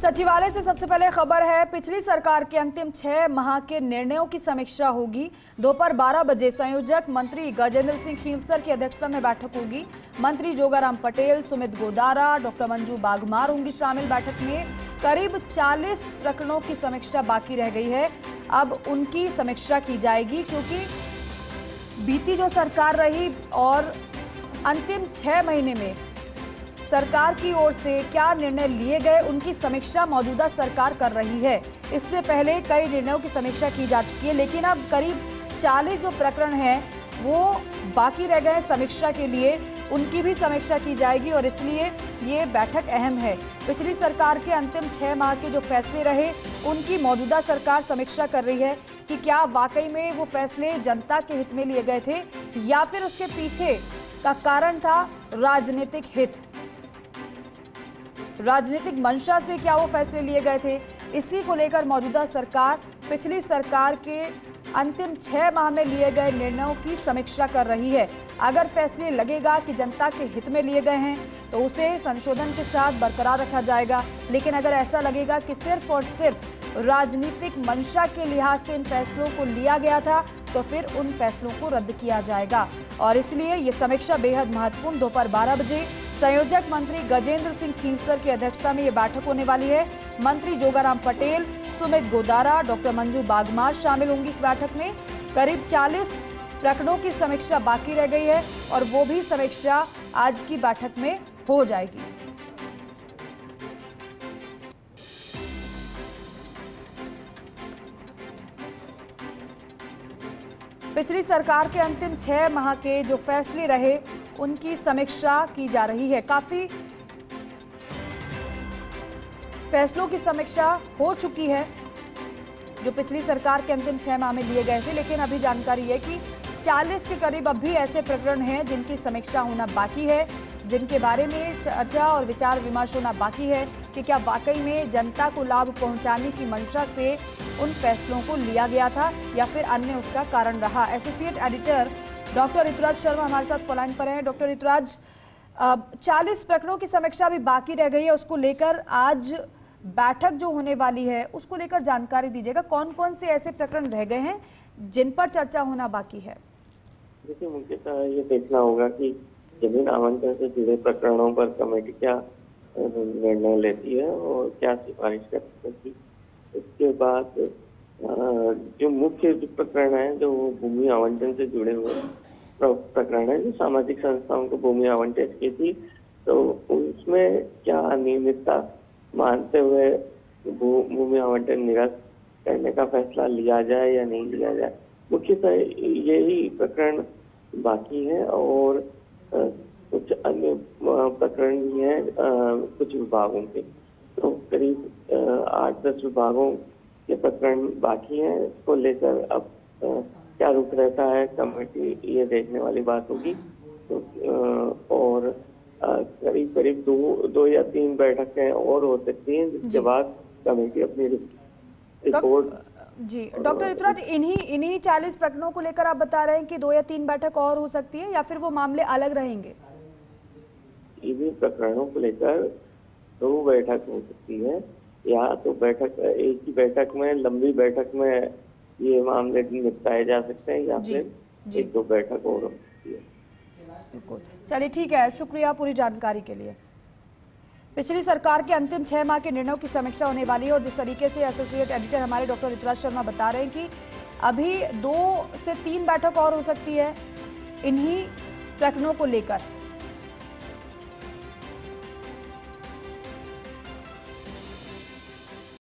सचिवालय से सबसे पहले खबर है, पिछली सरकार के अंतिम 6 माह के निर्णयों की समीक्षा होगी। दोपहर 12 बजे संयोजक मंत्री गजेंद्र सिंह खींवसर की अध्यक्षता में बैठक होगी। मंत्री जोगाराम पटेल, सुमित गोदारा, डॉक्टर मंजू बागमार होंगी शामिल। बैठक में करीब 40 प्रकरणों की समीक्षा बाकी रह गई है। अब उनकी समीक्षा की जाएगी, क्योंकि बीती जो सरकार रही और अंतिम 6 महीने में सरकार की ओर से क्या निर्णय लिए गए, उनकी समीक्षा मौजूदा सरकार कर रही है। इससे पहले कई निर्णयों की समीक्षा की जा चुकी है, लेकिन अब करीब 40 जो प्रकरण हैं वो बाकी रह गए समीक्षा के लिए, उनकी भी समीक्षा की जाएगी और इसलिए ये बैठक अहम है। पिछली सरकार के अंतिम 6 माह के जो फैसले रहे उनकी मौजूदा सरकार समीक्षा कर रही है कि क्या वाकई में वो फैसले जनता के हित में लिए गए थे या फिर उसके पीछे का कारण था राजनीतिक हित, राजनीतिक मंशा से क्या वो फैसले लिए गए थे। इसी को लेकर मौजूदा सरकार पिछली सरकार के अंतिम 6 माह में लिए गए निर्णयों की समीक्षा कर रही है। अगर फैसले लगेगा कि जनता के हित में लिए गए हैं तो उसे संशोधन के साथ बरकरार रखा जाएगा, लेकिन अगर ऐसा लगेगा कि सिर्फ और सिर्फ राजनीतिक मंशा के लिहाज से इन फैसलों को लिया गया था तो फिर उन फैसलों को रद्द किया जाएगा। और इसलिए ये समीक्षा बेहद महत्वपूर्ण दोपहर 12 बजे संयोजक मंत्री गजेंद्र सिंह खींवसर की अध्यक्षता में ये बैठक होने वाली है। मंत्री जोगाराम पटेल, सुमित गोदारा, डॉक्टर मंजू बागमार शामिल होंगी इस बैठक में। करीब 40 प्रकरणों की समीक्षा बाकी रह गई है और वो भी समीक्षा आज की बैठक में हो जाएगी। पिछली सरकार के अंतिम 6 माह के जो फैसले रहे उनकी समीक्षा की जा रही है। काफी फैसलों की समीक्षा हो चुकी है जो पिछली सरकार के अंतिम 6 माह में लिए गए थे, लेकिन अभी जानकारी है कि 40 के करीब अब भी ऐसे प्रकरण हैं जिनकी समीक्षा होना बाकी है, जिनके बारे में चर्चा और विचार विमर्श होना बाकी है कि क्या वाकई में जनता को लाभ पहुंचाने की मंशा से उन फैसलों को लिया गया था या फिर अन्य उसका कारण रहा। Associate editor doctor Rituraj Sharma हमारे साथ फोन लाइन पर हैं। डॉक्टर ऋतुराज, 40 प्रकरणों की समीक्षा अभी बाकी रह गई है, उसको लेकर आज बैठक जो होने वाली है उसको लेकर जानकारी दीजिएगा। कौन कौन से ऐसे प्रकरण रह गए हैं जिन पर चर्चा होना बाकी है? देखिए, मुख्यतः ये देखना होगा कि जमीन आवंटन से जुड़े प्रकरणों पर कमेटी क्या निर्णय लेती है और क्या सिफारिश करती है। इसके बाद जो मुख्य प्रकरण है जो भूमि आवंटन से जुड़े हुए प्रकरण है, जो सामाजिक संस्थाओं को भूमि आवंटित की थी, तो उसमें क्या अनियमितता मानते हुए भूमि आवंटन निरस्त करने का फैसला लिया जाए या नहीं लिया जाए। मुख्यतः यही प्रकरण बाकी है और कुछ अन्य प्रकरण भी हैं कुछ विभागों के, तो करीब 8-10 विभागों के प्रकरण बाकी हैं। इसको लेकर अब क्या रुख रहता है कमेटी, ये देखने वाली बात होगी। तो और करीब 2 या 3 बैठकें और हो सकती हैं, जिसके बाद कमेटी अपनी रिपोर्ट। जी डॉक्टर ऋतुराज, इन्हीं 40 प्रकरणों को लेकर आप बता रहे हैं कि 2 या 3 बैठक और हो सकती है या फिर वो मामले अलग रहेंगे? इन्हीं प्रकरणों को लेकर 2 बैठक हो सकती है, या तो बैठक एक ही बैठक में, लंबी बैठक में ये मामले निपटाए जा सकते हैं, या फिर 1-2 बैठक और हो सकती है। बिल्कुल, चलिए ठीक है, शुक्रिया पूरी जानकारी के लिए। पिछली सरकार के अंतिम 6 माह के निर्णयों की समीक्षा होने वाली है और जिस तरीके से एसोसिएट एडिटर हमारे डॉक्टर ऋतुराज शर्मा बता रहे हैं कि अभी 2 से 3 बैठक और हो सकती है इन्हीं प्रकरणों को लेकर।